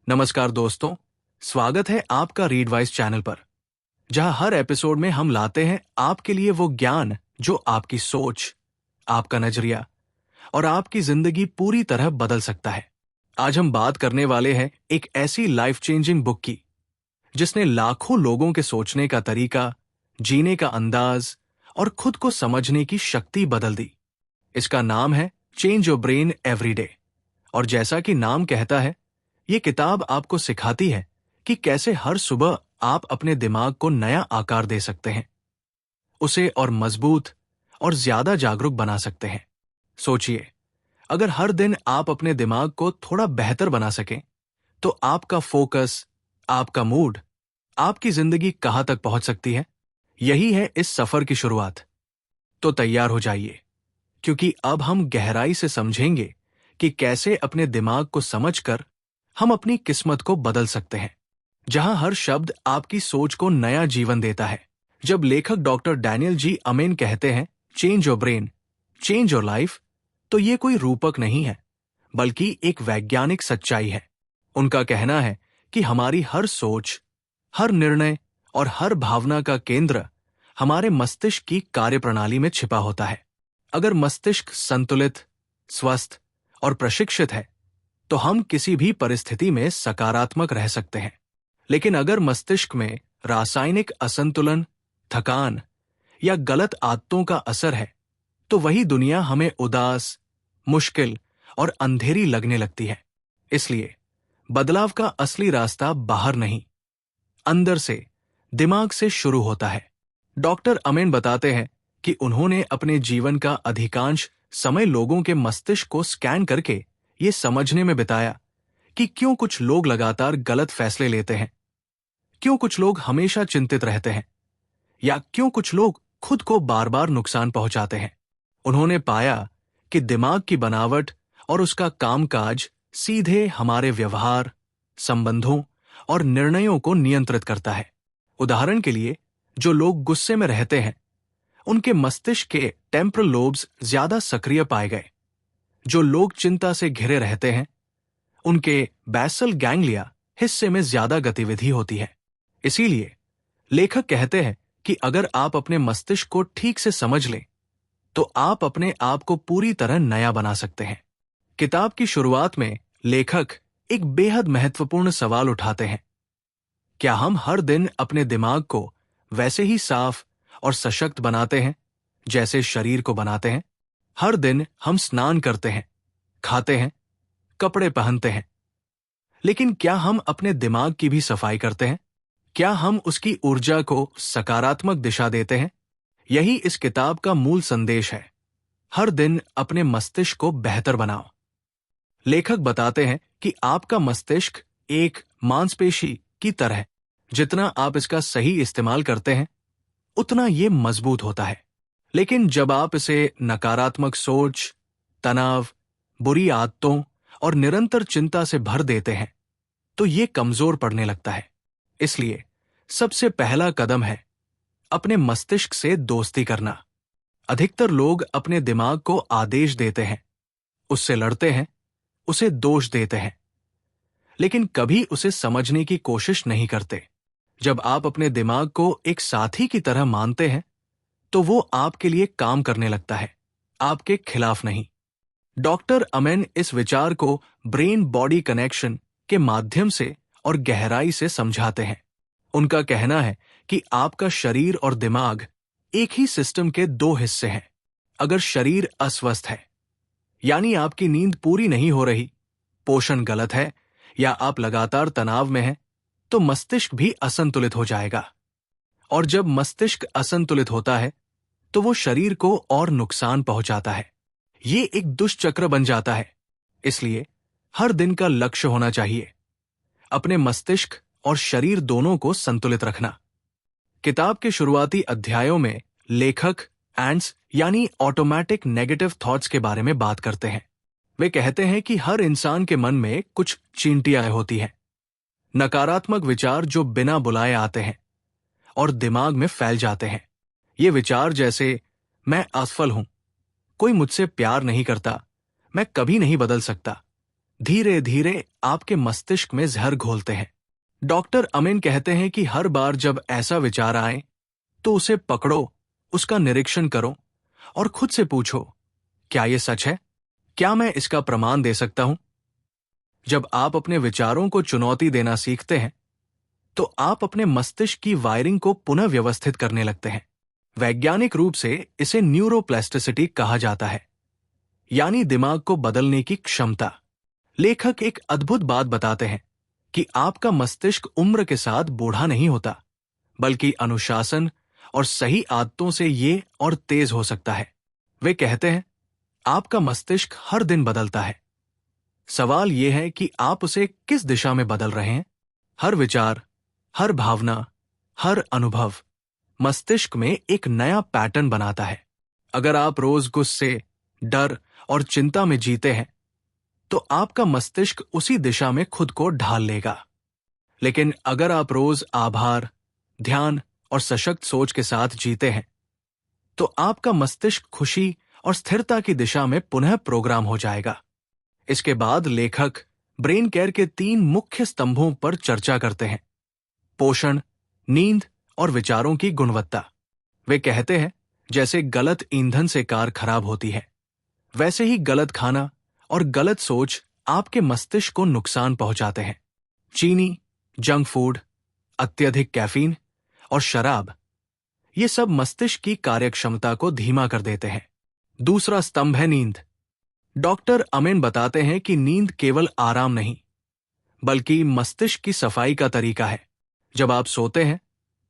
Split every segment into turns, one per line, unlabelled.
नमस्कार दोस्तों, स्वागत है आपका रीडवाइज चैनल पर, जहां हर एपिसोड में हम लाते हैं आपके लिए वो ज्ञान जो आपकी सोच, आपका नजरिया और आपकी जिंदगी पूरी तरह बदल सकता है। आज हम बात करने वाले हैं एक ऐसी लाइफ चेंजिंग बुक की, जिसने लाखों लोगों के सोचने का तरीका, जीने का अंदाज और खुद को समझने की शक्ति बदल दी। इसका नाम है change your brain every day. और जैसा कि नाम कहता है, ये किताब आपको सिखाती है कि कैसे हर सुबह आप अपने दिमाग को नया आकार दे सकते हैं, उसे और मजबूत और ज्यादा जागरूक बना सकते हैं। सोचिए, अगर हर दिन आप अपने दिमाग को थोड़ा बेहतर बना सकें, तो आपका फोकस, आपका मूड, आपकी जिंदगी कहां तक पहुंच सकती है। यही है इस सफर की शुरुआत। तो तैयार हो जाइए, क्योंकि अब हम गहराई से समझेंगे कि कैसे अपने दिमाग को समझकर हम अपनी किस्मत को बदल सकते हैं, जहां हर शब्द आपकी सोच को नया जीवन देता है। जब लेखक डॉक्टर डैनियल जी अमेन कहते हैं change your brain, change your life, तो ये कोई रूपक नहीं है, बल्कि एक वैज्ञानिक सच्चाई है। उनका कहना है कि हमारी हर सोच, हर निर्णय और हर भावना का केंद्र हमारे मस्तिष्क की कार्यप्रणाली में छिपा होता है। अगर मस्तिष्क संतुलित, स्वस्थ और प्रशिक्षित है, तो हम किसी भी परिस्थिति में सकारात्मक रह सकते हैं। लेकिन अगर मस्तिष्क में रासायनिक असंतुलन, थकान या गलत आदतों का असर है, तो वही दुनिया हमें उदास, मुश्किल और अंधेरी लगने लगती है। इसलिए बदलाव का असली रास्ता बाहर नहीं, अंदर से, दिमाग से शुरू होता है। डॉक्टर अमेन बताते हैं कि उन्होंने अपने जीवन का अधिकांश समय लोगों के मस्तिष्क को स्कैन करके ये समझने में बिताया कि क्यों कुछ लोग लगातार गलत फैसले लेते हैं, क्यों कुछ लोग हमेशा चिंतित रहते हैं, या क्यों कुछ लोग खुद को बार बार नुकसान पहुंचाते हैं। उन्होंने पाया कि दिमाग की बनावट और उसका कामकाज सीधे हमारे व्यवहार, संबंधों और निर्णयों को नियंत्रित करता है। उदाहरण के लिए, जो लोग गुस्से में रहते हैं, उनके मस्तिष्क के टेम्पोरल लोब्स ज्यादा सक्रिय पाए गए। जो लोग चिंता से घिरे रहते हैं, उनके बेसल गैंग्लिया हिस्से में ज्यादा गतिविधि होती है। इसीलिए लेखक कहते हैं कि अगर आप अपने मस्तिष्क को ठीक से समझ लें, तो आप अपने आप को पूरी तरह नया बना सकते हैं। किताब की शुरुआत में लेखक एक बेहद महत्वपूर्ण सवाल उठाते हैं। क्या हम हर दिन अपने दिमाग को वैसे ही साफ और सशक्त बनाते हैं जैसे शरीर को बनाते हैं? हर दिन हम स्नान करते हैं, खाते हैं, कपड़े पहनते हैं, लेकिन क्या हम अपने दिमाग की भी सफाई करते हैं? क्या हम उसकी ऊर्जा को सकारात्मक दिशा देते हैं? यही इस किताब का मूल संदेश है। हर दिन अपने मस्तिष्क को बेहतर बनाओ। लेखक बताते हैं कि आपका मस्तिष्क एक मांसपेशी की तरह है। जितना आप इसका सही इस्तेमाल करते हैं, उतना ये मजबूत होता है। लेकिन जब आप इसे नकारात्मक सोच, तनाव, बुरी आदतों और निरंतर चिंता से भर देते हैं, तो ये कमजोर पड़ने लगता है। इसलिए सबसे पहला कदम है अपने मस्तिष्क से दोस्ती करना। अधिकतर लोग अपने दिमाग को आदेश देते हैं, उससे लड़ते हैं, उसे दोष देते हैं, लेकिन कभी उसे समझने की कोशिश नहीं करते। जब आप अपने दिमाग को एक साथी की तरह मानते हैं, तो वो आपके लिए काम करने लगता है, आपके खिलाफ नहीं। डॉक्टर अमेन इस विचार को ब्रेन बॉडी कनेक्शन के माध्यम से और गहराई से समझाते हैं। उनका कहना है कि आपका शरीर और दिमाग एक ही सिस्टम के दो हिस्से हैं। अगर शरीर अस्वस्थ है, यानी आपकी नींद पूरी नहीं हो रही, पोषण गलत है, या आप लगातार तनाव में हैं, तो मस्तिष्क भी असंतुलित हो जाएगा। और जब मस्तिष्क असंतुलित होता है, तो वो शरीर को और नुकसान पहुंचाता है। ये एक दुष्चक्र बन जाता है। इसलिए हर दिन का लक्ष्य होना चाहिए अपने मस्तिष्क और शरीर दोनों को संतुलित रखना। किताब के शुरुआती अध्यायों में लेखक एंट्स यानी ऑटोमेटिक नेगेटिव थॉट्स के बारे में बात करते हैं। वे कहते हैं कि हर इंसान के मन में कुछ चींटियां होती हैं, नकारात्मक विचार जो बिना बुलाए आते हैं और दिमाग में फैल जाते हैं। ये विचार जैसे मैं असफल हूं, कोई मुझसे प्यार नहीं करता, मैं कभी नहीं बदल सकता, धीरे धीरे आपके मस्तिष्क में जहर घोलते हैं। डॉक्टर अमीन कहते हैं कि हर बार जब ऐसा विचार आए तो उसे पकड़ो, उसका निरीक्षण करो और खुद से पूछो, क्या यह सच है? क्या मैं इसका प्रमाण दे सकता हूं? जब आप अपने विचारों को चुनौती देना सीखते हैं तो आप अपने मस्तिष्क की वायरिंग को पुनः व्यवस्थित करने लगते हैं। वैज्ञानिक रूप से इसे न्यूरोप्लास्टिसिटी कहा जाता है, यानी दिमाग को बदलने की क्षमता। लेखक एक अद्भुत बात बताते हैं कि आपका मस्तिष्क उम्र के साथ बूढ़ा नहीं होता, बल्कि अनुशासन और सही आदतों से ये और तेज हो सकता है। वे कहते हैं, आपका मस्तिष्क हर दिन बदलता है। सवाल यह है कि आप उसे किस दिशा में बदल रहे हैं। हर विचार, हर भावना, हर अनुभव मस्तिष्क में एक नया पैटर्न बनाता है। अगर आप रोज गुस्से, डर और चिंता में जीते हैं तो आपका मस्तिष्क उसी दिशा में खुद को ढाल लेगा। लेकिन अगर आप रोज आभार, ध्यान और सशक्त सोच के साथ जीते हैं तो आपका मस्तिष्क खुशी और स्थिरता की दिशा में पुनः प्रोग्राम हो जाएगा। इसके बाद लेखक ब्रेन केयर के 3 मुख्य स्तंभों पर चर्चा करते हैं: पोषण, नींद और विचारों की गुणवत्ता। वे कहते हैं, जैसे गलत ईंधन से कार खराब होती है, वैसे ही गलत खाना और गलत सोच आपके मस्तिष्क को नुकसान पहुंचाते हैं। चीनी, जंक फूड, अत्यधिक कैफीन और शराब, ये सब मस्तिष्क की कार्यक्षमता को धीमा कर देते हैं। दूसरा स्तंभ है नींद। डॉक्टर अमीन बताते हैं कि नींद केवल आराम नहीं, बल्कि मस्तिष्क की सफाई का तरीका है। जब आप सोते हैं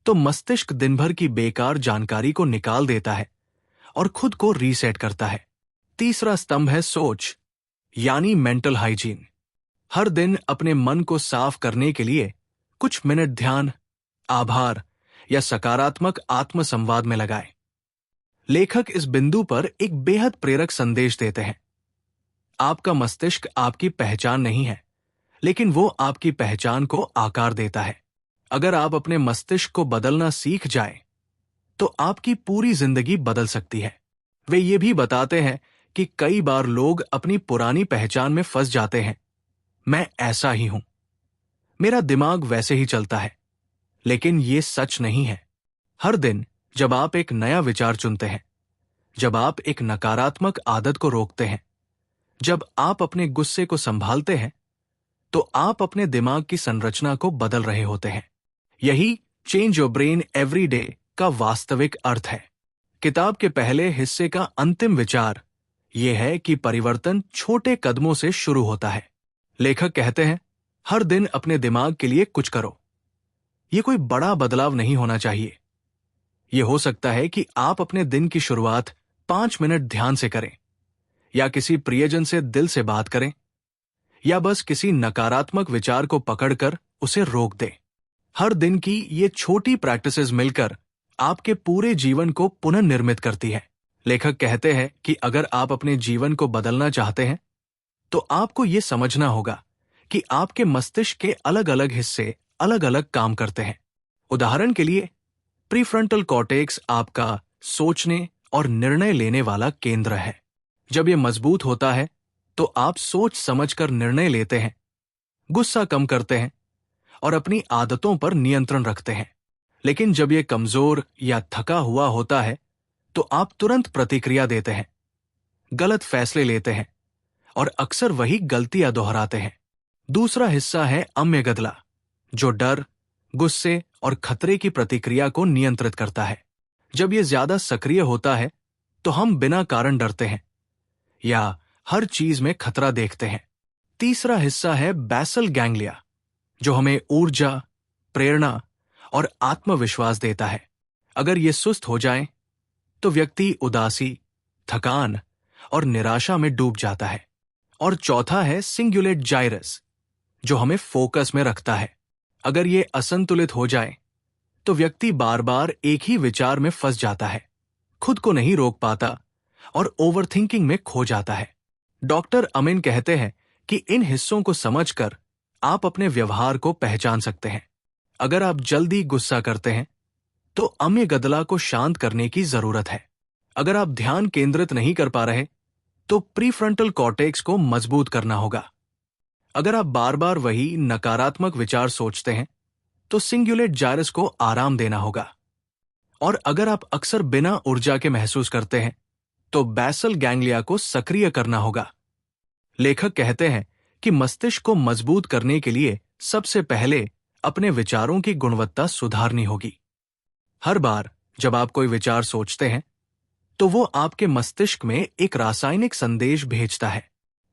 तो मस्तिष्क दिन भर की बेकार जानकारी को निकाल देता है और खुद को रीसेट करता है। तीसरा स्तंभ है सोच, यानी मेंटल हाइजीन। हर दिन अपने मन को साफ करने के लिए कुछ मिनट ध्यान, आभार या सकारात्मक आत्मसंवाद में लगाएं। लेखक इस बिंदु पर एक बेहद प्रेरक संदेश देते हैं। आपका मस्तिष्क आपकी पहचान नहीं है, लेकिन वो आपकी पहचान को आकार देता है। अगर आप अपने मस्तिष्क को बदलना सीख जाएं, तो आपकी पूरी जिंदगी बदल सकती है। वे ये भी बताते हैं कि कई बार लोग अपनी पुरानी पहचान में फंस जाते हैं। मैं ऐसा ही हूं, मेरा दिमाग वैसे ही चलता है। लेकिन ये सच नहीं है। हर दिन जब आप एक नया विचार चुनते हैं, जब आप एक नकारात्मक आदत को रोकते हैं, जब आप अपने गुस्से को संभालते हैं, तो आप अपने दिमाग की संरचना को बदल रहे होते हैं। यही change your brain every day का वास्तविक अर्थ है। किताब के पहले हिस्से का अंतिम विचार यह है कि परिवर्तन छोटे कदमों से शुरू होता है। लेखक कहते हैं, हर दिन अपने दिमाग के लिए कुछ करो। यह कोई बड़ा बदलाव नहीं होना चाहिए। यह हो सकता है कि आप अपने दिन की शुरुआत 5 मिनट ध्यान से करें, या किसी प्रियजन से दिल से बात करें, या बस किसी नकारात्मक विचार को पकड़कर उसे रोक दें। हर दिन की ये छोटी प्रैक्टिसेस मिलकर आपके पूरे जीवन को पुनर्निर्मित करती है। लेखक कहते हैं कि अगर आप अपने जीवन को बदलना चाहते हैं तो आपको ये समझना होगा कि आपके मस्तिष्क के अलग अलग हिस्से अलग अलग काम करते हैं। उदाहरण के लिए, प्रीफ्रंटल कॉर्टेक्स आपका सोचने और निर्णय लेने वाला केंद्र है। जब यह मजबूत होता है तो आप सोच समझकर निर्णय लेते हैं, गुस्सा कम करते हैं और अपनी आदतों पर नियंत्रण रखते हैं। लेकिन जब यह कमजोर या थका हुआ होता है तो आप तुरंत प्रतिक्रिया देते हैं, गलत फैसले लेते हैं और अक्सर वही गलतियां दोहराते हैं। दूसरा हिस्सा है अम्यगदला, जो डर, गुस्से और खतरे की प्रतिक्रिया को नियंत्रित करता है। जब यह ज्यादा सक्रिय होता है तो हम बिना कारण डरते हैं या हर चीज में खतरा देखते हैं। तीसरा हिस्सा है बेसल गैंग्लिया, जो हमें ऊर्जा, प्रेरणा और आत्मविश्वास देता है। अगर ये सुस्त हो जाए तो व्यक्ति उदासी, थकान और निराशा में डूब जाता है। और चौथा है सिंगुलेट जाइरस, जो हमें फोकस में रखता है। अगर ये असंतुलित हो जाए तो व्यक्ति बार बार एक ही विचार में फंस जाता है, खुद को नहीं रोक पाता और ओवरथिंकिंग में खो जाता है। डॉक्टर अमीन कहते हैं कि इन हिस्सों को समझकर आप अपने व्यवहार को पहचान सकते हैं। अगर आप जल्दी गुस्सा करते हैं तो अम्यगदला को शांत करने की जरूरत है। अगर आप ध्यान केंद्रित नहीं कर पा रहे तो प्रीफ्रंटल कॉर्टेक्स को मजबूत करना होगा। अगर आप बार बार वही नकारात्मक विचार सोचते हैं तो सिंगुलेट जायरस को आराम देना होगा। और अगर आप अक्सर बिना ऊर्जा के महसूस करते हैं तो बैसल गैंग्लिया को सक्रिय करना होगा। लेखक कहते हैं कि मस्तिष्क को मजबूत करने के लिए सबसे पहले अपने विचारों की गुणवत्ता सुधारनी होगी। हर बार जब आप कोई विचार सोचते हैं तो वो आपके मस्तिष्क में एक रासायनिक संदेश भेजता है।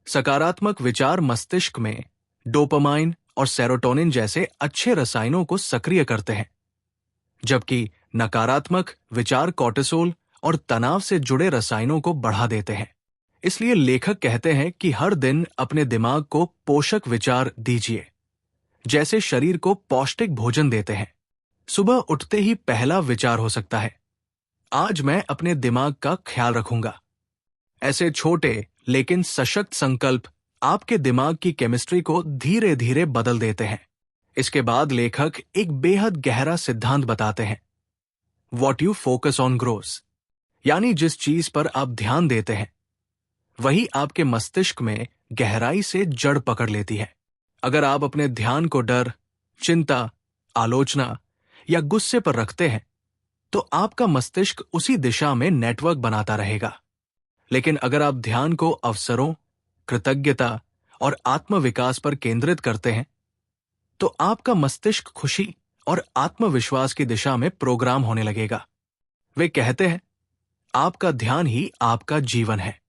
सकारात्मक विचार मस्तिष्क में डोपामाइन और सेरोटोनिन जैसे अच्छे रसायनों को सक्रिय करते हैं, जबकि नकारात्मक विचार कॉर्टिसोल और तनाव से जुड़े रसायनों को बढ़ा देते हैं। इसलिए लेखक कहते हैं कि हर दिन अपने दिमाग को पोषक विचार दीजिए, जैसे शरीर को पौष्टिक भोजन देते हैं। सुबह उठते ही पहला विचार हो सकता है, आज मैं अपने दिमाग का ख्याल रखूंगा। ऐसे छोटे लेकिन सशक्त संकल्प आपके दिमाग की केमिस्ट्री को धीरे धीरे बदल देते हैं। इसके बाद लेखक एक बेहद गहरा सिद्धांत बताते हैं, what you focus on grows, यानी जिस चीज पर आप ध्यान देते हैं वही आपके मस्तिष्क में गहराई से जड़ पकड़ लेती है। अगर आप अपने ध्यान को डर, चिंता, आलोचना या गुस्से पर रखते हैं तो आपका मस्तिष्क उसी दिशा में नेटवर्क बनाता रहेगा। लेकिन अगर आप ध्यान को अवसरों, कृतज्ञता और आत्मविकास पर केंद्रित करते हैं तो आपका मस्तिष्क खुशी और आत्मविश्वास की दिशा में प्रोग्राम होने लगेगा। वे कहते हैं, आपका ध्यान ही आपका जीवन है।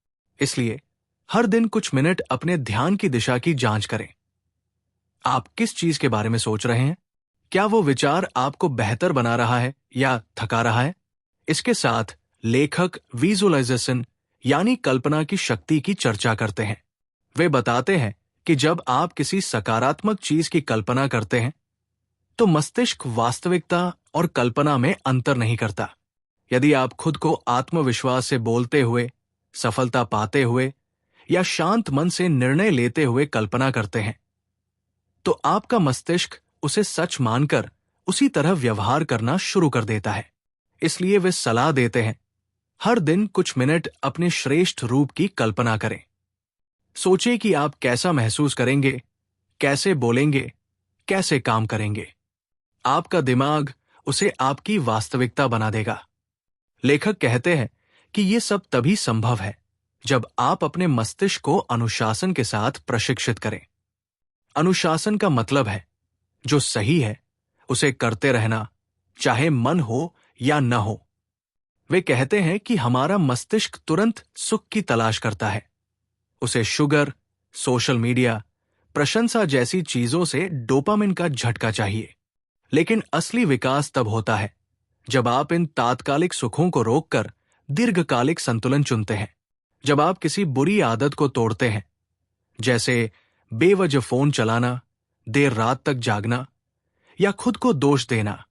इसलिए हर दिन कुछ मिनट अपने ध्यान की दिशा की जांच करें। आप किस चीज के बारे में सोच रहे हैं? क्या वो विचार आपको बेहतर बना रहा है या थका रहा है? इसके साथ लेखक विजुअलाइजेशन यानी कल्पना की शक्ति की चर्चा करते हैं। वे बताते हैं कि जब आप किसी सकारात्मक चीज की कल्पना करते हैं तो मस्तिष्क वास्तविकता और कल्पना में अंतर नहीं करता। यदि आप खुद को आत्मविश्वास से बोलते हुए, सफलता पाते हुए या शांत मन से निर्णय लेते हुए कल्पना करते हैं तो आपका मस्तिष्क उसे सच मानकर उसी तरह व्यवहार करना शुरू कर देता है। इसलिए वे सलाह देते हैं, हर दिन कुछ मिनट अपने श्रेष्ठ रूप की कल्पना करें। सोचिए कि आप कैसा महसूस करेंगे, कैसे बोलेंगे, कैसे काम करेंगे। आपका दिमाग उसे आपकी वास्तविकता बना देगा। लेखक कहते हैं कि यह सब तभी संभव है जब आप अपने मस्तिष्क को अनुशासन के साथ प्रशिक्षित करें। अनुशासन का मतलब है जो सही है उसे करते रहना, चाहे मन हो या न हो। वे कहते हैं कि हमारा मस्तिष्क तुरंत सुख की तलाश करता है। उसे शुगर, सोशल मीडिया, प्रशंसा जैसी चीजों से डोपामिन का झटका चाहिए। लेकिन असली विकास तब होता है जब आप इन तात्कालिक सुखों को रोककर दीर्घकालिक संतुलन चुनते हैं। जब आप किसी बुरी आदत को तोड़ते हैं, जैसे बेवजह फोन चलाना, देर रात तक जागना या खुद को दोष देना,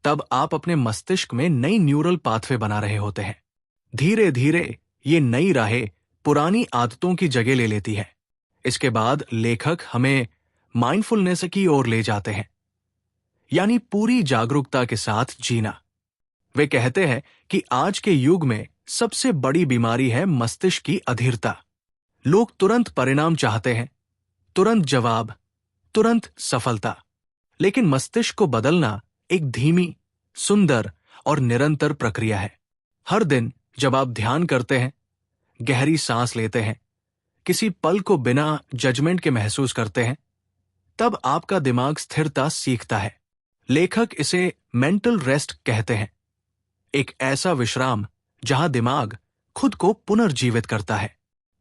तब आप अपने मस्तिष्क में नई न्यूरल पाथवे बना रहे होते हैं। धीरे धीरे ये नई राहें पुरानी आदतों की जगह ले लेती है। इसके बाद लेखक हमें माइंडफुलनेस की ओर ले जाते हैं, यानी पूरी जागरूकता के साथ जीना। वे कहते हैं कि आज के युग में सबसे बड़ी बीमारी है मस्तिष्क की अधीरता। लोग तुरंत परिणाम चाहते हैं, तुरंत जवाब, तुरंत सफलता। लेकिन मस्तिष्क को बदलना एक धीमी, सुंदर और निरंतर प्रक्रिया है। हर दिन जब आप ध्यान करते हैं, गहरी सांस लेते हैं, किसी पल को बिना जजमेंट के महसूस करते हैं, तब आपका दिमाग स्थिरता सीखता है। लेखक इसे मेंटल रेस्ट कहते हैं, एक ऐसा विश्राम जहां दिमाग खुद को पुनर्जीवित करता है।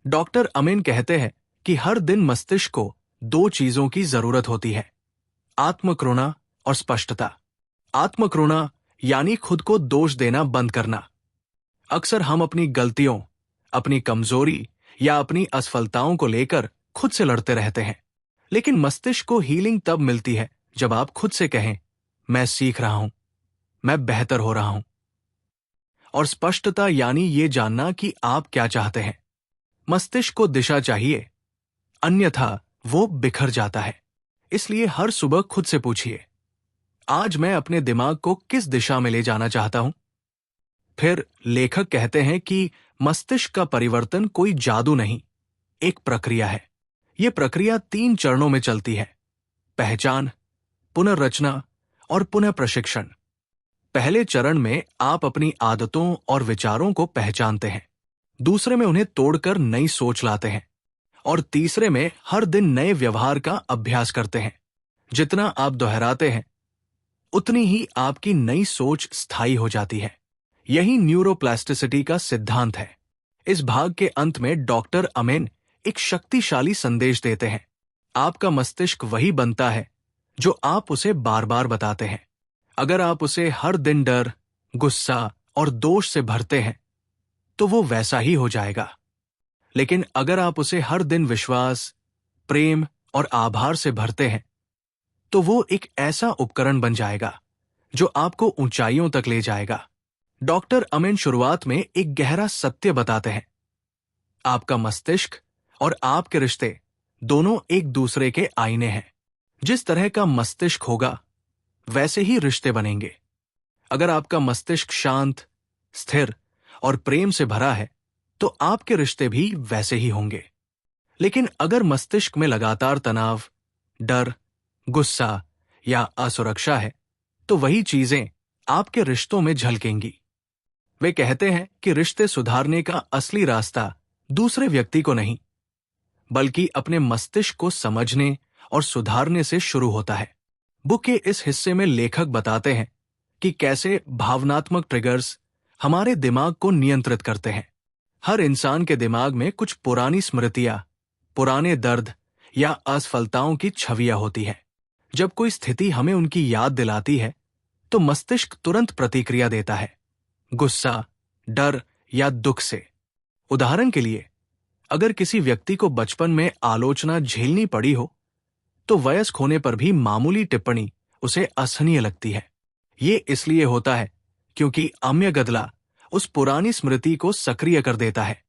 डॉक्टर अमीन कहते हैं कि हर दिन मस्तिष्क को दो चीजों की जरूरत होती है, आत्मकरुणा और स्पष्टता। आत्मकरुणा यानी खुद को दोष देना बंद करना। अक्सर हम अपनी गलतियों, अपनी कमजोरी या अपनी असफलताओं को लेकर खुद से लड़ते रहते हैं। लेकिन मस्तिष्क को हीलिंग तब मिलती है जब आप खुद से कहें, मैं सीख रहा हूं, मैं बेहतर हो रहा हूं। और स्पष्टता यानी ये जानना कि आप क्या चाहते हैं। मस्तिष्क को दिशा चाहिए, अन्यथा वो बिखर जाता है। इसलिए हर सुबह खुद से पूछिए, आज मैं अपने दिमाग को किस दिशा में ले जाना चाहता हूं। फिर लेखक कहते हैं कि मस्तिष्क का परिवर्तन कोई जादू नहीं, एक प्रक्रिया है। ये प्रक्रिया 3 चरणों में चलती है: पहचान, पुनर्रचना और पुनः प्रशिक्षण। पहले चरण में आप अपनी आदतों और विचारों को पहचानते हैं, दूसरे में उन्हें तोड़कर नई सोच लाते हैं, और तीसरे में हर दिन नए व्यवहार का अभ्यास करते हैं। जितना आप दोहराते हैं, उतनी ही आपकी नई सोच स्थायी हो जाती है। यही न्यूरोप्लास्टिसिटी का सिद्धांत है। इस भाग के अंत में डॉक्टर अमेन एक शक्तिशाली संदेश देते हैं। आपका मस्तिष्क वही बनता है जो आप उसे बार बार बताते हैं। अगर आप उसे हर दिन डर, गुस्सा और दोष से भरते हैं, तो वो वैसा ही हो जाएगा। लेकिन अगर आप उसे हर दिन विश्वास, प्रेम और आभार से भरते हैं, तो वो एक ऐसा उपकरण बन जाएगा जो आपको ऊंचाइयों तक ले जाएगा। डॉक्टर अमेन शुरुआत में एक गहरा सत्य बताते हैं। आपका मस्तिष्क और आपके रिश्ते दोनों एक दूसरे के आईने हैं। जिस तरह का मस्तिष्क होगा, वैसे ही रिश्ते बनेंगे। अगर आपका मस्तिष्क शांत, स्थिर और प्रेम से भरा है, तो आपके रिश्ते भी वैसे ही होंगे। लेकिन अगर मस्तिष्क में लगातार तनाव, डर, गुस्सा या असुरक्षा है, तो वही चीजें आपके रिश्तों में झलकेंगी। वे कहते हैं कि रिश्ते सुधारने का असली रास्ता दूसरे व्यक्ति को नहीं, बल्कि अपने मस्तिष्क को समझने और सुधारने से शुरू होता है। बुक के इस हिस्से में लेखक बताते हैं कि कैसे भावनात्मक ट्रिगर्स हमारे दिमाग को नियंत्रित करते हैं। हर इंसान के दिमाग में कुछ पुरानी स्मृतियां, पुराने दर्द या असफलताओं की छवियां होती हैं। जब कोई स्थिति हमें उनकी याद दिलाती है, तो मस्तिष्क तुरंत प्रतिक्रिया देता है, गुस्सा, डर या दुख से। उदाहरण के लिए, अगर किसी व्यक्ति को बचपन में आलोचना झेलनी पड़ी हो, तो वयस्क होने पर भी मामूली टिप्पणी उसे असहनीय लगती है। ये इसलिए होता है क्योंकि अम्यगदला उस पुरानी स्मृति को सक्रिय कर देता है।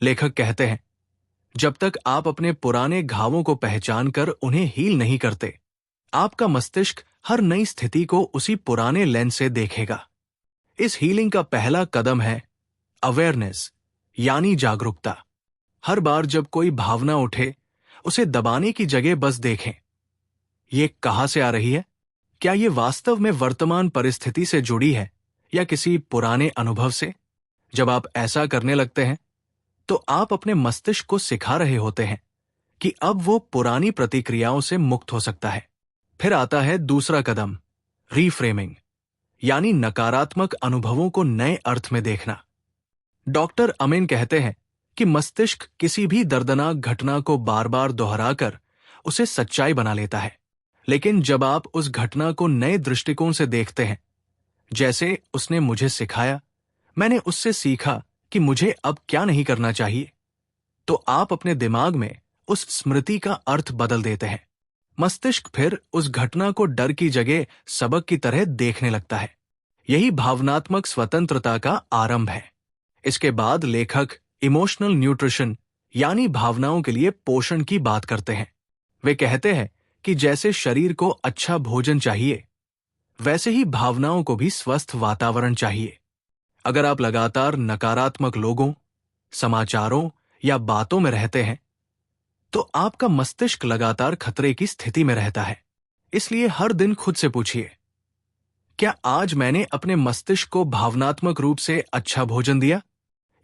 लेखक कहते हैं, जब तक आप अपने पुराने घावों को पहचान कर उन्हें हील नहीं करते, आपका मस्तिष्क हर नई स्थिति को उसी पुराने लेंस से देखेगा। इस हीलिंग का पहला कदम है अवेयरनेस, यानी जागरूकता। हर बार जब कोई भावना उठे, उसे दबाने की जगह बस देखें, ये कहां से आ रही है? क्या ये वास्तव में वर्तमान परिस्थिति से जुड़ी है या किसी पुराने अनुभव से? जब आप ऐसा करने लगते हैं, तो आप अपने मस्तिष्क को सिखा रहे होते हैं कि अब वो पुरानी प्रतिक्रियाओं से मुक्त हो सकता है। फिर आता है दूसरा कदम, रीफ्रेमिंग, यानी नकारात्मक अनुभवों को नए अर्थ में देखना। डॉक्टर अमेन कहते हैं कि मस्तिष्क किसी भी दर्दनाक घटना को बार बार दोहराकर उसे सच्चाई बना लेता है। लेकिन जब आप उस घटना को नए दृष्टिकोण से देखते हैं, जैसे उसने मुझे सिखाया, मैंने उससे सीखा कि मुझे अब क्या नहीं करना चाहिए, तो आप अपने दिमाग में उस स्मृति का अर्थ बदल देते हैं। मस्तिष्क फिर उस घटना को डर की जगह सबक की तरह देखने लगता है। यही भावनात्मक स्वतंत्रता का आरंभ है। इसके बाद लेखक इमोशनल न्यूट्रिशन, यानी भावनाओं के लिए पोषण की बात करते हैं। वे कहते हैं कि जैसे शरीर को अच्छा भोजन चाहिए, वैसे ही भावनाओं को भी स्वस्थ वातावरण चाहिए। अगर आप लगातार नकारात्मक लोगों, समाचारों या बातों में रहते हैं, तो आपका मस्तिष्क लगातार खतरे की स्थिति में रहता है। इसलिए हर दिन खुद से पूछिए, क्या आज मैंने अपने मस्तिष्क को भावनात्मक रूप से अच्छा भोजन दिया?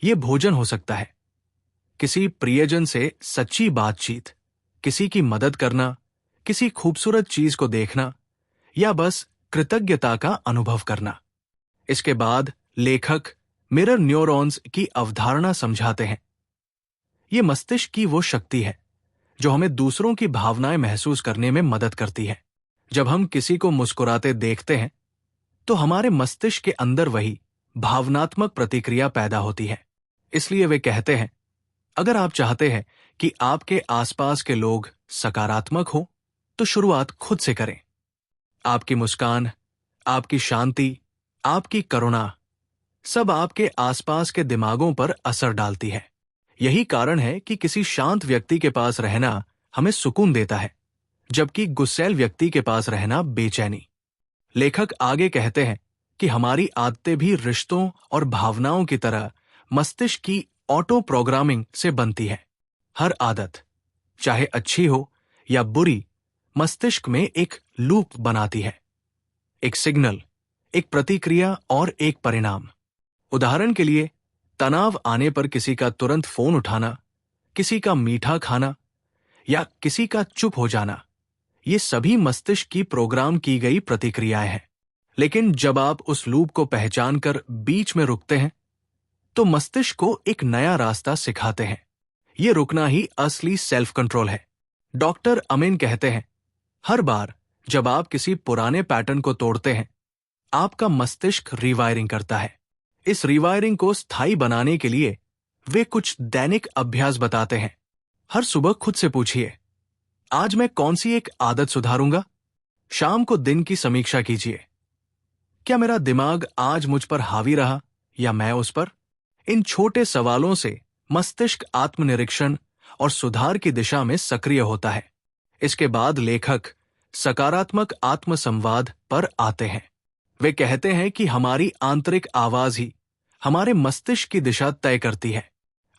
यह भोजन हो सकता है किसी प्रियजन से सच्ची बातचीत, किसी की मदद करना, किसी खूबसूरत चीज को देखना, या बस कृतज्ञता का अनुभव करना। इसके बाद लेखक मिरर न्यूरॉन्स की अवधारणा समझाते हैं। ये मस्तिष्क की वो शक्ति है जो हमें दूसरों की भावनाएं महसूस करने में मदद करती है। जब हम किसी को मुस्कुराते देखते हैं, तो हमारे मस्तिष्क के अंदर वही भावनात्मक प्रतिक्रिया पैदा होती है। इसलिए वे कहते हैं, अगर आप चाहते हैं कि आपके आसपास के लोग सकारात्मक हो, तो शुरुआत खुद से करें। आपकी मुस्कान, आपकी शांति, आपकी करुणा, सब आपके आसपास के दिमागों पर असर डालती है। यही कारण है कि किसी शांत व्यक्ति के पास रहना हमें सुकून देता है, जबकि गुस्सैल व्यक्ति के पास रहना बेचैनी। लेखक आगे कहते हैं कि हमारी आदतें भी रिश्तों और भावनाओं की तरह मस्तिष्क की ऑटो प्रोग्रामिंग से बनती है। हर आदत, चाहे अच्छी हो या बुरी, मस्तिष्क में एक लूप बनाती है। एक सिग्नल, एक प्रतिक्रिया और एक परिणाम। उदाहरण के लिए, तनाव आने पर किसी का तुरंत फोन उठाना, किसी का मीठा खाना या किसी का चुप हो जाना, ये सभी मस्तिष्क की प्रोग्राम की गई प्रतिक्रियाएं हैं। लेकिन जब आप उस लूप को पहचान कर बीच में रुकते हैं, तो मस्तिष्क को एक नया रास्ता सिखाते हैं। ये रुकना ही असली सेल्फ कंट्रोल है। डॉक्टर अमीन कहते हैं, हर बार जब आप किसी पुराने पैटर्न को तोड़ते हैं, आपका मस्तिष्क रीवायरिंग करता है। इस रीवायरिंग को स्थायी बनाने के लिए वे कुछ दैनिक अभ्यास बताते हैं। हर सुबह खुद से पूछिए, आज मैं कौन सी एक आदत सुधारूंगा? शाम को दिन की समीक्षा कीजिए, क्या मेरा दिमाग आज मुझ पर हावी रहा या मैं उस पर? इन छोटे सवालों से मस्तिष्क आत्मनिरीक्षण और सुधार की दिशा में सक्रिय होता है। इसके बाद लेखक सकारात्मक आत्मसंवाद पर आते हैं। वे कहते हैं कि हमारी आंतरिक आवाज ही हमारे मस्तिष्क की दिशा तय करती है।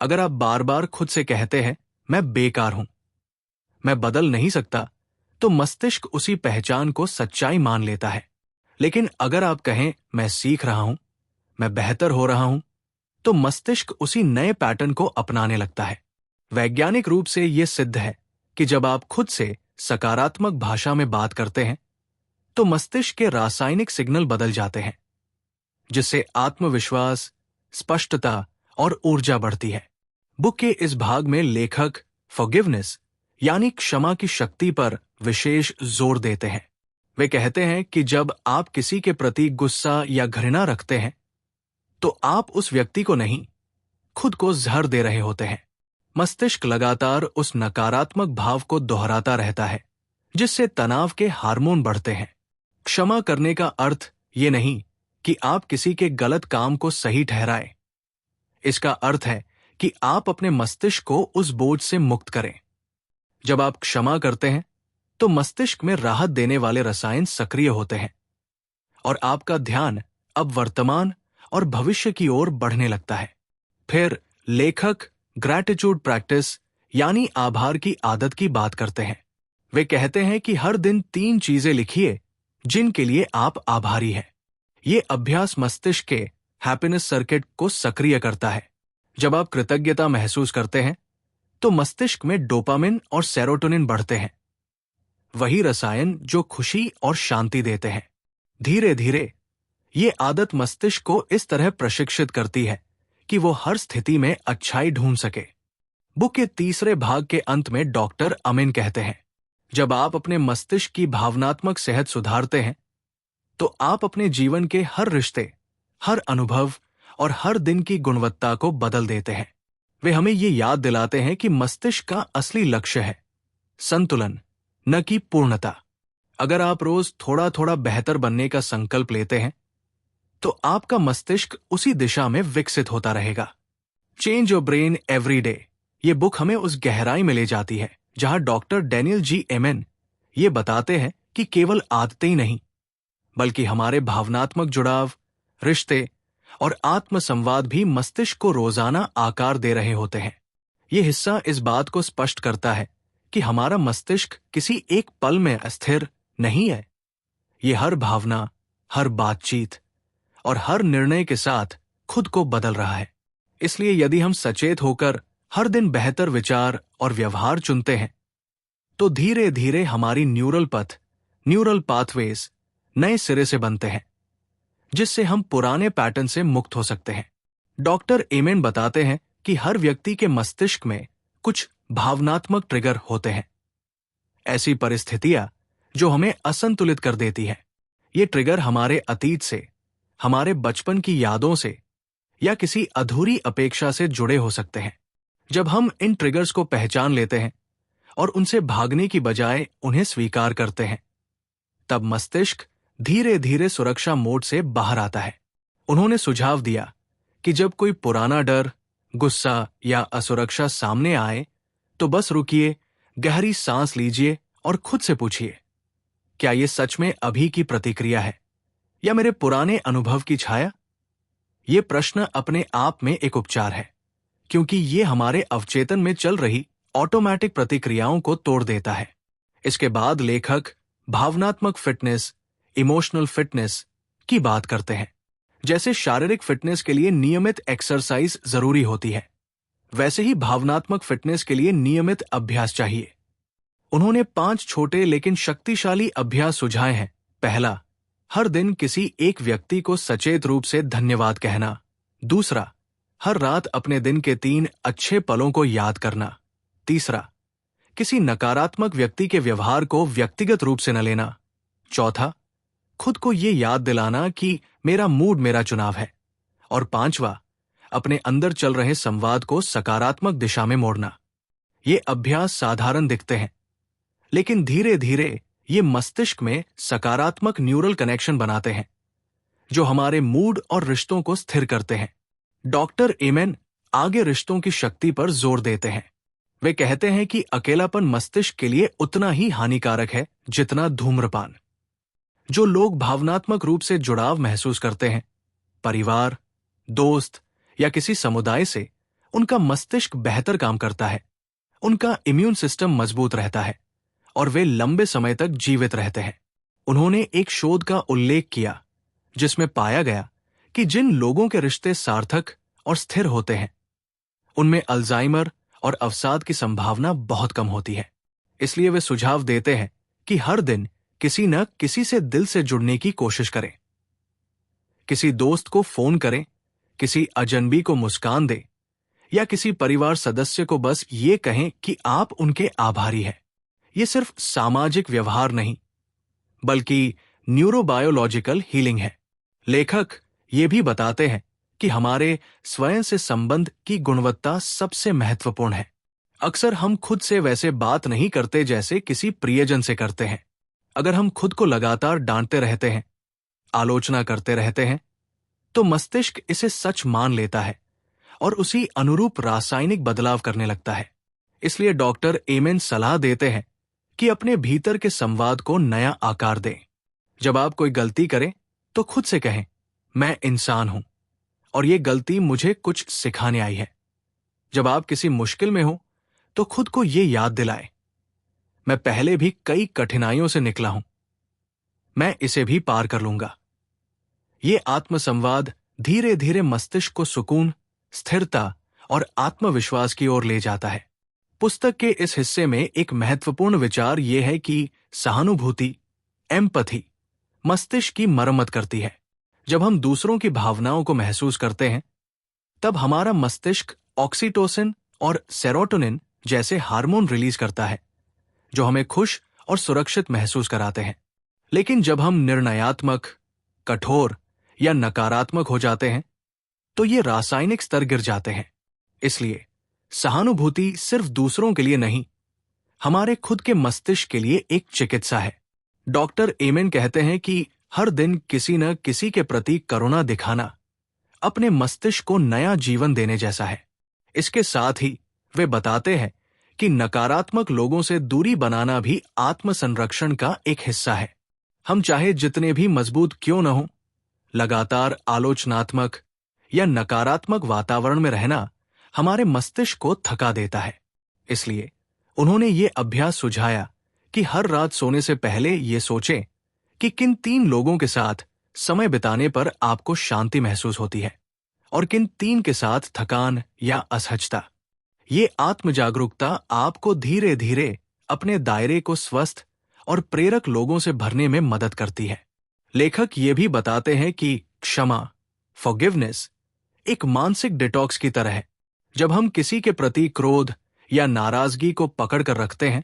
अगर आप बार बार खुद से कहते हैं, मैं बेकार हूं, मैं बदल नहीं सकता, तो मस्तिष्क उसी पहचान को सच्चाई मान लेता है। लेकिन अगर आप कहें, मैं सीख रहा हूं, मैं बेहतर हो रहा हूं, तो मस्तिष्क उसी नए पैटर्न को अपनाने लगता है। वैज्ञानिक रूप से यह सिद्ध है कि जब आप खुद से सकारात्मक भाषा में बात करते हैं, तो मस्तिष्क के रासायनिक सिग्नल बदल जाते हैं, जिससे आत्मविश्वास, स्पष्टता और ऊर्जा बढ़ती है। बुक के इस भाग में लेखक फॉरगिवनेस यानी क्षमा की शक्ति पर विशेष जोर देते हैं। वे कहते हैं कि जब आप किसी के प्रति गुस्सा या घृणा रखते हैं, तो आप उस व्यक्ति को नहीं, खुद को जहर दे रहे होते हैं। मस्तिष्क लगातार उस नकारात्मक भाव को दोहराता रहता है, जिससे तनाव के हार्मोन बढ़ते हैं। क्षमा करने का अर्थ ये नहीं कि आप किसी के गलत काम को सही ठहराएं। इसका अर्थ है कि आप अपने मस्तिष्क को उस बोझ से मुक्त करें। जब आप क्षमा करते हैं, तो मस्तिष्क में राहत देने वाले रसायन सक्रिय होते हैं और आपका ध्यान अब वर्तमान और भविष्य की ओर बढ़ने लगता है। फिर लेखक ग्रैटिट्यूड प्रैक्टिस यानी आभार की आदत की बात करते हैं। वे कहते हैं कि हर दिन 3 चीजें लिखिए जिनके लिए आप आभारी हैं। ये अभ्यास मस्तिष्क के हैप्पीनेस सर्किट को सक्रिय करता है। जब आप कृतज्ञता महसूस करते हैं, तो मस्तिष्क में डोपामिन और सेरोटोनिन बढ़ते हैं, वही रसायन जो खुशी और शांति देते हैं। धीरे धीरे ये आदत मस्तिष्क को इस तरह प्रशिक्षित करती है कि वो हर स्थिति में अच्छाई ढूंढ सके। बुक के तीसरे भाग के अंत में डॉक्टर अमीन कहते हैं, जब आप अपने मस्तिष्क की भावनात्मक सेहत सुधारते हैं, तो आप अपने जीवन के हर रिश्ते, हर अनुभव और हर दिन की गुणवत्ता को बदल देते हैं। वे हमें ये याद दिलाते हैं कि मस्तिष्क का असली लक्ष्य है संतुलन, न कि पूर्णता। अगर आप रोज थोड़ा थोड़ा बेहतर बनने का संकल्प लेते हैं, तो आपका मस्तिष्क उसी दिशा में विकसित होता रहेगा। Change your brain every day, ये बुक हमें उस गहराई में ले जाती है जहां डॉक्टर डैनियल जी एमेन ये बताते हैं कि केवल आदतें ही नहीं, बल्कि हमारे भावनात्मक जुड़ाव, रिश्ते और आत्मसंवाद भी मस्तिष्क को रोजाना आकार दे रहे होते हैं। ये हिस्सा इस बात को स्पष्ट करता है कि हमारा मस्तिष्क किसी एक पल में अस्थिर नहीं है। ये हर भावना, हर बातचीत और हर निर्णय के साथ खुद को बदल रहा है। इसलिए यदि हम सचेत होकर हर दिन बेहतर विचार और व्यवहार चुनते हैं, तो धीरे धीरे हमारी न्यूरल पाथवेज नए सिरे से बनते हैं, जिससे हम पुराने पैटर्न से मुक्त हो सकते हैं। डॉक्टर एमेन बताते हैं कि हर व्यक्ति के मस्तिष्क में कुछ भावनात्मक ट्रिगर होते हैं, ऐसी परिस्थितियां जो हमें असंतुलित कर देती है। ये ट्रिगर हमारे अतीत से, हमारे बचपन की यादों से या किसी अधूरी अपेक्षा से जुड़े हो सकते हैं। जब हम इन ट्रिगर्स को पहचान लेते हैं और उनसे भागने की बजाय उन्हें स्वीकार करते हैं, तब मस्तिष्क धीरे धीरे सुरक्षा मोड से बाहर आता है। उन्होंने सुझाव दिया कि जब कोई पुराना डर, गुस्सा या असुरक्षा सामने आए, तो बस रुकिए, गहरी सांस लीजिए और खुद से पूछिए, क्या ये सच में अभी की प्रतिक्रिया है या मेरे पुराने अनुभव की छाया? ये प्रश्न अपने आप में एक उपचार है, क्योंकि ये हमारे अवचेतन में चल रही ऑटोमेटिक प्रतिक्रियाओं को तोड़ देता है। इसके बाद लेखक भावनात्मक फिटनेस, इमोशनल फिटनेस की बात करते हैं। जैसे शारीरिक फिटनेस के लिए नियमित एक्सरसाइज जरूरी होती है, वैसे ही भावनात्मक फिटनेस के लिए नियमित अभ्यास चाहिए। उन्होंने 5 छोटे लेकिन शक्तिशाली अभ्यास सुझाए हैं। पहला, हर दिन किसी एक व्यक्ति को सचेत रूप से धन्यवाद कहना। दूसरा, हर रात अपने दिन के 3 अच्छे पलों को याद करना। तीसरा, किसी नकारात्मक व्यक्ति के व्यवहार को व्यक्तिगत रूप से न लेना। चौथा, खुद को ये याद दिलाना कि मेरा मूड मेरा चुनाव है। और पांचवा, अपने अंदर चल रहे संवाद को सकारात्मक दिशा में मोड़ना। ये अभ्यास साधारण दिखते हैं, लेकिन धीरे धीरे ये मस्तिष्क में सकारात्मक न्यूरल कनेक्शन बनाते हैं, जो हमारे मूड और रिश्तों को स्थिर करते हैं। डॉक्टर एमेन आगे रिश्तों की शक्ति पर जोर देते हैं। वे कहते हैं कि अकेलापन मस्तिष्क के लिए उतना ही हानिकारक है जितना धूम्रपान। जो लोग भावनात्मक रूप से जुड़ाव महसूस करते हैं, परिवार, दोस्त या किसी समुदाय से, उनका मस्तिष्क बेहतर काम करता है, उनका इम्यून सिस्टम मजबूत रहता है और वे लंबे समय तक जीवित रहते हैं। उन्होंने एक शोध का उल्लेख किया जिसमें पाया गया कि जिन लोगों के रिश्ते सार्थक और स्थिर होते हैं, उनमें अल्जाइमर और अवसाद की संभावना बहुत कम होती है। इसलिए वे सुझाव देते हैं कि हर दिन किसी न किसी से दिल से जुड़ने की कोशिश करें। किसी दोस्त को फोन करें, किसी अजनबी को मुस्कान दें या किसी परिवार सदस्य को बस ये कहें कि आप उनके आभारी हैं। ये सिर्फ सामाजिक व्यवहार नहीं, बल्कि न्यूरोबायोलॉजिकल हीलिंग है। लेखक ये भी बताते हैं कि हमारे स्वयं से संबंध की गुणवत्ता सबसे महत्वपूर्ण है। अक्सर हम खुद से वैसे बात नहीं करते जैसे किसी प्रियजन से करते हैं। अगर हम खुद को लगातार डांटते रहते हैं, आलोचना करते रहते हैं, तो मस्तिष्क इसे सच मान लेता है और उसी अनुरूप रासायनिक बदलाव करने लगता है। इसलिए डॉक्टर एमेन सलाह देते हैं कि अपने भीतर के संवाद को नया आकार दें। जब आप कोई गलती करें तो खुद से कहें, मैं इंसान हूं और ये गलती मुझे कुछ सिखाने आई है। जब आप किसी मुश्किल में हो तो खुद को ये याद दिलाएं, मैं पहले भी कई कठिनाइयों से निकला हूं, मैं इसे भी पार कर लूंगा। ये आत्मसंवाद धीरे धीरे मस्तिष्क को सुकून, स्थिरता और आत्मविश्वास की ओर ले जाता है। पुस्तक के इस हिस्से में एक महत्वपूर्ण विचार यह है कि सहानुभूति, एम्पैथी, मस्तिष्क की मरम्मत करती है। जब हम दूसरों की भावनाओं को महसूस करते हैं, तब हमारा मस्तिष्क ऑक्सीटोसिन और सेरोटोनिन जैसे हार्मोन रिलीज करता है, जो हमें खुश और सुरक्षित महसूस कराते हैं। लेकिन जब हम निर्णयात्मक, कठोर या नकारात्मक हो जाते हैं, तो ये रासायनिक स्तर गिर जाते हैं। इसलिए सहानुभूति सिर्फ दूसरों के लिए नहीं, हमारे खुद के मस्तिष्क के लिए एक चिकित्सा है। डॉक्टर एमेन कहते हैं कि हर दिन किसी न किसी के प्रति करुणा दिखाना अपने मस्तिष्क को नया जीवन देने जैसा है। इसके साथ ही वे बताते हैं कि नकारात्मक लोगों से दूरी बनाना भी आत्मसंरक्षण का एक हिस्सा है। हम चाहे जितने भी मजबूत क्यों न हो, लगातार आलोचनात्मक या नकारात्मक वातावरण में रहना हमारे मस्तिष्क को थका देता है। इसलिए उन्होंने ये अभ्यास सुझाया कि हर रात सोने से पहले ये सोचें कि किन 3 लोगों के साथ समय बिताने पर आपको शांति महसूस होती है और किन 3 के साथ थकान या असहजता। ये आत्मजागरूकता आपको धीरे धीरे अपने दायरे को स्वस्थ और प्रेरक लोगों से भरने में मदद करती है। लेखक ये भी बताते हैं कि क्षमा, फॉरगिवनेस, एक मानसिक डिटॉक्स की तरह है। जब हम किसी के प्रति क्रोध या नाराजगी को पकड़ कर रखते हैं,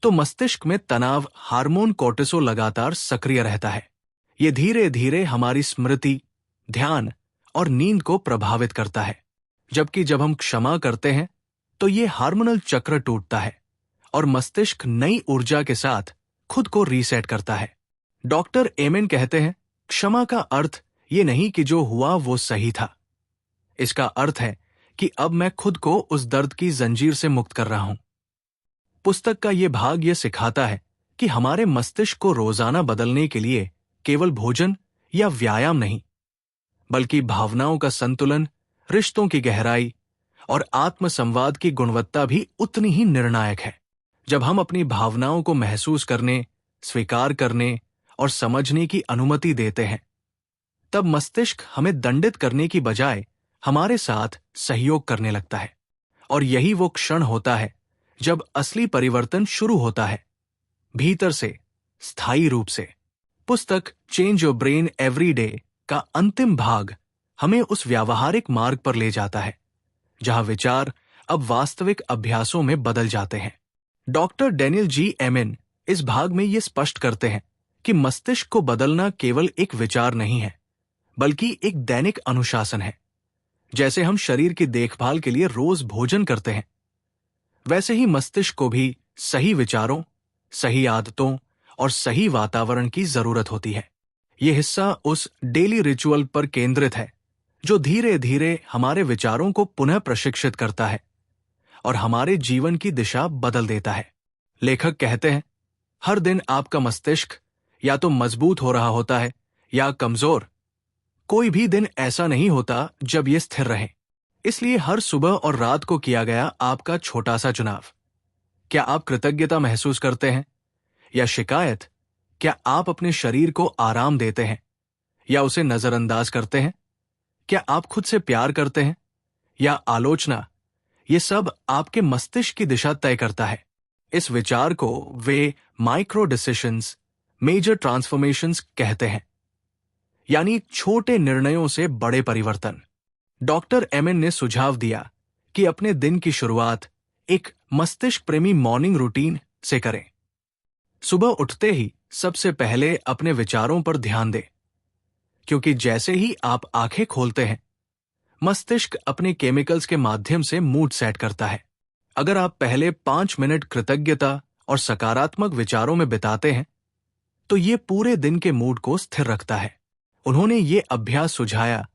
तो मस्तिष्क में तनाव हार्मोन कोर्टिसोल लगातार सक्रिय रहता है। ये धीरे धीरे हमारी स्मृति, ध्यान और नींद को प्रभावित करता है। जबकि जब हम क्षमा करते हैं, तो ये हार्मोनल चक्र टूटता है और मस्तिष्क नई ऊर्जा के साथ खुद को रीसेट करता है। डॉक्टर एमेन कहते हैं, क्षमा का अर्थ ये नहीं कि जो हुआ वो सही था। इसका अर्थ है कि अब मैं खुद को उस दर्द की जंजीर से मुक्त कर रहा हूं। पुस्तक का ये भाग ये सिखाता है कि हमारे मस्तिष्क को रोजाना बदलने के लिए केवल भोजन या व्यायाम नहीं, बल्कि भावनाओं का संतुलन, रिश्तों की गहराई और आत्म संवाद की गुणवत्ता भी उतनी ही निर्णायक है। जब हम अपनी भावनाओं को महसूस करने, स्वीकार करने और समझने की अनुमति देते हैं, तब मस्तिष्क हमें दंडित करने की बजाय हमारे साथ सहयोग करने लगता है। और यही वो क्षण होता है जब असली परिवर्तन शुरू होता है, भीतर से, स्थायी रूप से। पुस्तक change your brain every day का अंतिम भाग हमें उस व्यावहारिक मार्ग पर ले जाता है जहां विचार अब वास्तविक अभ्यासों में बदल जाते हैं। डॉक्टर डेनियल जी एमेन इस भाग में ये स्पष्ट करते हैं कि मस्तिष्क को बदलना केवल एक विचार नहीं है, बल्कि एक दैनिक अनुशासन है। जैसे हम शरीर की देखभाल के लिए रोज भोजन करते हैं, वैसे ही मस्तिष्क को भी सही विचारों, सही आदतों और सही वातावरण की जरूरत होती है। यह हिस्सा उस डेली रिचुअल पर केंद्रित है जो धीरे धीरे हमारे विचारों को पुनः प्रशिक्षित करता है और हमारे जीवन की दिशा बदल देता है। लेखक कहते हैं, हर दिन आपका मस्तिष्क या तो मजबूत हो रहा होता है या कमजोर। कोई भी दिन ऐसा नहीं होता जब ये स्थिर रहे। इसलिए हर सुबह और रात को किया गया आपका छोटा सा चुनाव, क्या आप कृतज्ञता महसूस करते हैं या शिकायत? क्या आप अपने शरीर को आराम देते हैं या उसे नजरअंदाज करते हैं? क्या आप खुद से प्यार करते हैं या आलोचना? ये सब आपके मस्तिष्क की दिशा तय करता है। इस विचार को वे माइक्रो डिसीशंस, मेजर ट्रांसफॉर्मेशंस कहते हैं, यानी छोटे निर्णयों से बड़े परिवर्तन। डॉक्टर एमन ने सुझाव दिया कि अपने दिन की शुरुआत एक मस्तिष्क प्रेमी मॉर्निंग रूटीन से करें। सुबह उठते ही सबसे पहले अपने विचारों पर ध्यान दें, क्योंकि जैसे ही आप आंखें खोलते हैं, मस्तिष्क अपने केमिकल्स के माध्यम से मूड सेट करता है। अगर आप पहले 5 मिनट कृतज्ञता और सकारात्मक विचारों में बिताते हैं, तो ये पूरे दिन के मूड को स्थिर रखता है। उन्होंने ये अभ्यास सुझाया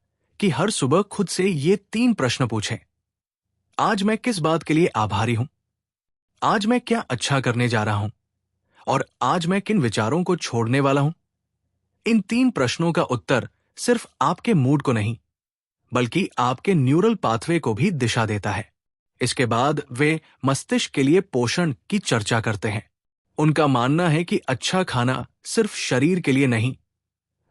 कि हर सुबह खुद से ये 3 प्रश्न पूछें। आज मैं किस बात के लिए आभारी हूं? आज मैं क्या अच्छा करने जा रहा हूं? और आज मैं किन विचारों को छोड़ने वाला हूं? इन 3 प्रश्नों का उत्तर सिर्फ आपके मूड को नहीं, बल्कि आपके न्यूरल पाथवे को भी दिशा देता है। इसके बाद वे मस्तिष्क के लिए पोषण की चर्चा करते हैं। उनका मानना है कि अच्छा खाना सिर्फ शरीर के लिए नहीं,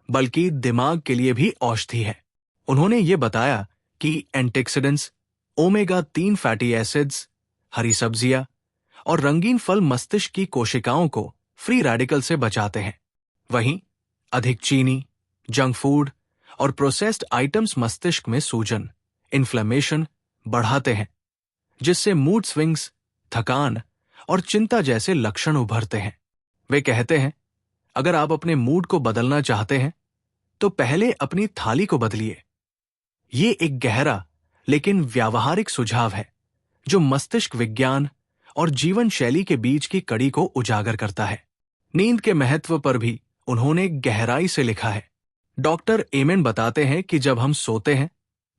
बल्कि दिमाग के लिए भी औषधि है। उन्होंने ये बताया कि एंटीऑक्सीडेंट्स, ओमेगा 3 फैटी एसिड्स, हरी सब्जियां और रंगीन फल मस्तिष्क की कोशिकाओं को फ्री रेडिकल से बचाते हैं। वहीं अधिक चीनी, जंक फूड और प्रोसेस्ड आइटम्स मस्तिष्क में सूजन, इन्फ्लेमेशन बढ़ाते हैं, जिससे मूड स्विंग्स, थकान और चिंता जैसे लक्षण उभरते हैं। वे कहते हैं, अगर आप अपने मूड को बदलना चाहते हैं, तो पहले अपनी थाली को बदलिए। ये एक गहरा लेकिन व्यावहारिक सुझाव है जो मस्तिष्क विज्ञान और जीवन शैली के बीच की कड़ी को उजागर करता है। नींद के महत्व पर भी उन्होंने गहराई से लिखा है। डॉक्टर एमेन बताते हैं कि जब हम सोते हैं,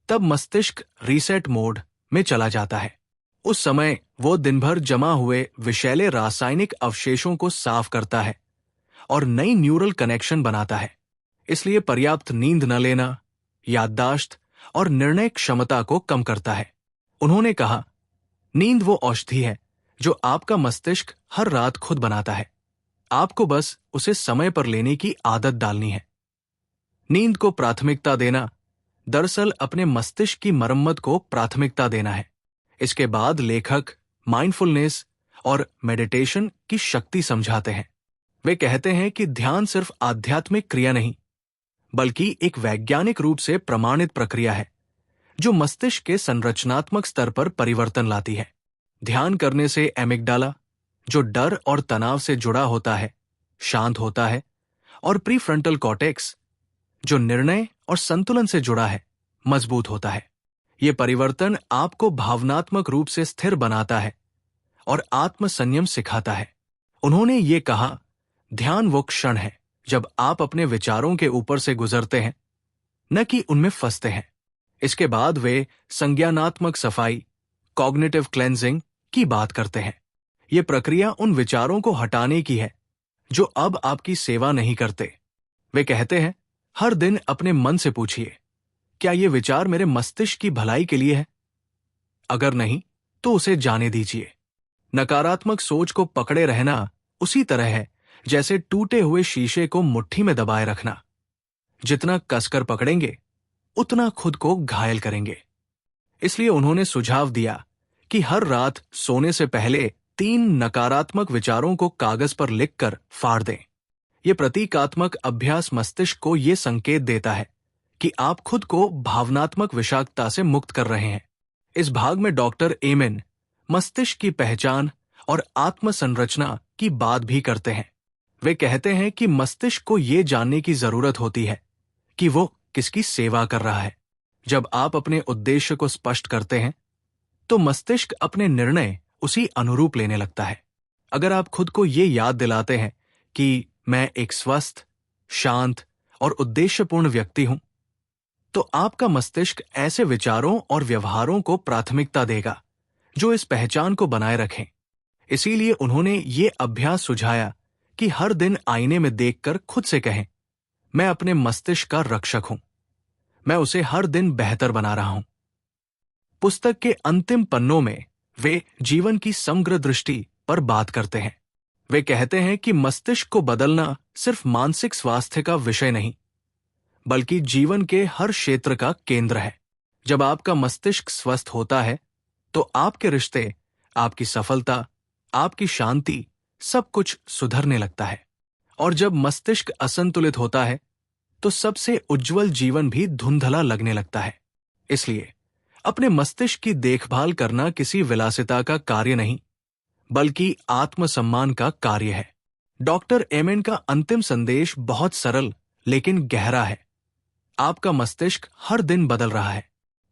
तब मस्तिष्क रीसेट मोड में चला जाता है। उस समय वो दिन भर जमा हुए विषैले रासायनिक अवशेषों को साफ करता है और नई न्यूरल कनेक्शन बनाता है। इसलिए पर्याप्त नींद न लेना याददाश्त और निर्णय क्षमता को कम करता है। उन्होंने कहा, नींद वो औषधि है जो आपका मस्तिष्क हर रात खुद बनाता है। आपको बस उसे समय पर लेने की आदत डालनी है। नींद को प्राथमिकता देना दरअसल अपने मस्तिष्क की मरम्मत को प्राथमिकता देना है। इसके बाद लेखक माइंडफुलनेस और मेडिटेशन की शक्ति समझाते हैं। वे कहते हैं कि ध्यान सिर्फ आध्यात्मिक क्रिया नहीं, बल्कि एक वैज्ञानिक रूप से प्रमाणित प्रक्रिया है जो मस्तिष्क के संरचनात्मक स्तर पर परिवर्तन लाती है। ध्यान करने से एमिगडाला, जो डर और तनाव से जुड़ा होता है, शांत होता है और प्रीफ्रंटल कॉर्टेक्स, जो निर्णय और संतुलन से जुड़ा है, मजबूत होता है। ये परिवर्तन आपको भावनात्मक रूप से स्थिर बनाता है और आत्मसंयम सिखाता है। उन्होंने ये कहा, ध्यान वो क्षण है जब आप अपने विचारों के ऊपर से गुजरते हैं, न कि उनमें फंसते हैं। इसके बाद वे संज्ञानात्मक सफाई, कॉग्निटिव क्लेंजिंग की बात करते हैं। ये प्रक्रिया उन विचारों को हटाने की है जो अब आपकी सेवा नहीं करते। वे कहते हैं, हर दिन अपने मन से पूछिए, क्या ये विचार मेरे मस्तिष्क की भलाई के लिए है? अगर नहीं तो उसे जाने दीजिए। नकारात्मक सोच को पकड़े रहना उसी तरह है जैसे टूटे हुए शीशे को मुट्ठी में दबाए रखना। जितना कसकर पकड़ेंगे उतना खुद को घायल करेंगे। इसलिए उन्होंने सुझाव दिया कि हर रात सोने से पहले 3 नकारात्मक विचारों को कागज पर लिखकर फाड़ दें। यह प्रतीकात्मक अभ्यास मस्तिष्क को यह संकेत देता है कि आप खुद को भावनात्मक विषाक्तता से मुक्त कर रहे हैं। इस भाग में डॉक्टर एमेन मस्तिष्क की पहचान और आत्म संरचना की बात भी करते हैं। वे कहते हैं कि मस्तिष्क को यह जानने की जरूरत होती है कि वो किसकी सेवा कर रहा है। जब आप अपने उद्देश्य को स्पष्ट करते हैं तो मस्तिष्क अपने निर्णय उसी अनुरूप लेने लगता है। अगर आप खुद को यह याद दिलाते हैं कि मैं एक स्वस्थ, शांत और उद्देश्यपूर्ण व्यक्ति हूं, तो आपका मस्तिष्क ऐसे विचारों और व्यवहारों को प्राथमिकता देगा जो इस पहचान को बनाए रखें। इसीलिए उन्होंने ये अभ्यास सुझाया कि हर दिन आईने में देखकर खुद से कहें, मैं अपने मस्तिष्क का रक्षक हूं, मैं उसे हर दिन बेहतर बना रहा हूं। पुस्तक के अंतिम पन्नों में वे जीवन की समग्र दृष्टि पर बात करते हैं। वे कहते हैं कि मस्तिष्क को बदलना सिर्फ मानसिक स्वास्थ्य का विषय नहीं, बल्कि जीवन के हर क्षेत्र का केंद्र है। जब आपका मस्तिष्क स्वस्थ होता है तो आपके रिश्ते, आपकी सफलता, आपकी शांति, सब कुछ सुधरने लगता है। और जब मस्तिष्क असंतुलित होता है तो सबसे उज्जवल जीवन भी धुंधला लगने लगता है। इसलिए अपने मस्तिष्क की देखभाल करना किसी विलासिता का कार्य नहीं, बल्कि आत्मसम्मान का कार्य है। डॉक्टर एमेन का अंतिम संदेश बहुत सरल लेकिन गहरा है। आपका मस्तिष्क हर दिन बदल रहा है।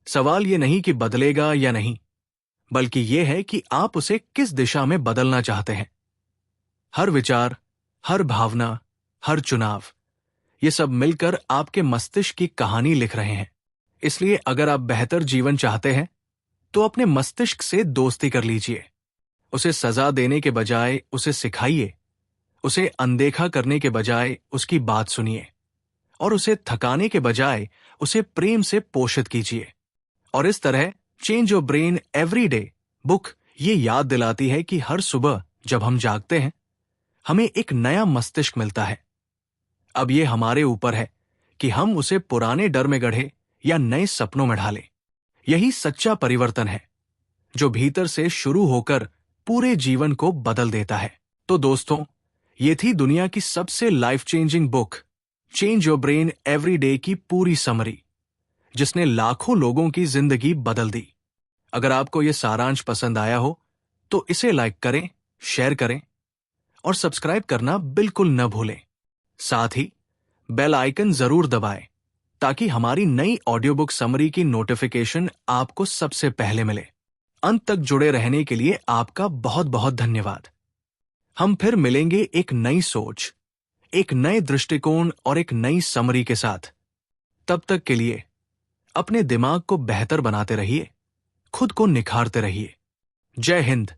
सवाल यह नहीं कि बदलेगा या नहीं, बल्कि यह है कि आप उसे किस दिशा में बदलना चाहते हैं। हर विचार, हर भावना, हर चुनाव, ये सब मिलकर आपके मस्तिष्क की कहानी लिख रहे हैं। इसलिए अगर आप बेहतर जीवन चाहते हैं तो अपने मस्तिष्क से दोस्ती कर लीजिए। उसे सजा देने के बजाय उसे सिखाइए, उसे अनदेखा करने के बजाय उसकी बात सुनिए, और उसे थकाने के बजाय उसे प्रेम से पोषित कीजिए। और इस तरह change your brain every day book ये याद दिलाती है कि हर सुबह जब हम जागते हैं हमें एक नया मस्तिष्क मिलता है। अब ये हमारे ऊपर है कि हम उसे पुराने डर में गढ़े या नए सपनों में ढालें। यही सच्चा परिवर्तन है जो भीतर से शुरू होकर पूरे जीवन को बदल देता है। तो दोस्तों, ये थी दुनिया की सबसे life changing book change your brain every day की पूरी समरी, जिसने लाखों लोगों की जिंदगी बदल दी। अगर आपको यह सारांश पसंद आया हो तो इसे लाइक करें, शेयर करें और सब्सक्राइब करना बिल्कुल न भूलें। साथ ही बेल आइकन जरूर दबाएं ताकि हमारी नई ऑडियो बुक समरी की नोटिफिकेशन आपको सबसे पहले मिले। अंत तक जुड़े रहने के लिए आपका बहुत बहुत धन्यवाद। हम फिर मिलेंगे एक नई सोच, एक नए दृष्टिकोण और एक नई समरी के साथ। तब तक के लिए अपने दिमाग को बेहतर बनाते रहिए, खुद को निखारते रहिए। जय हिंद।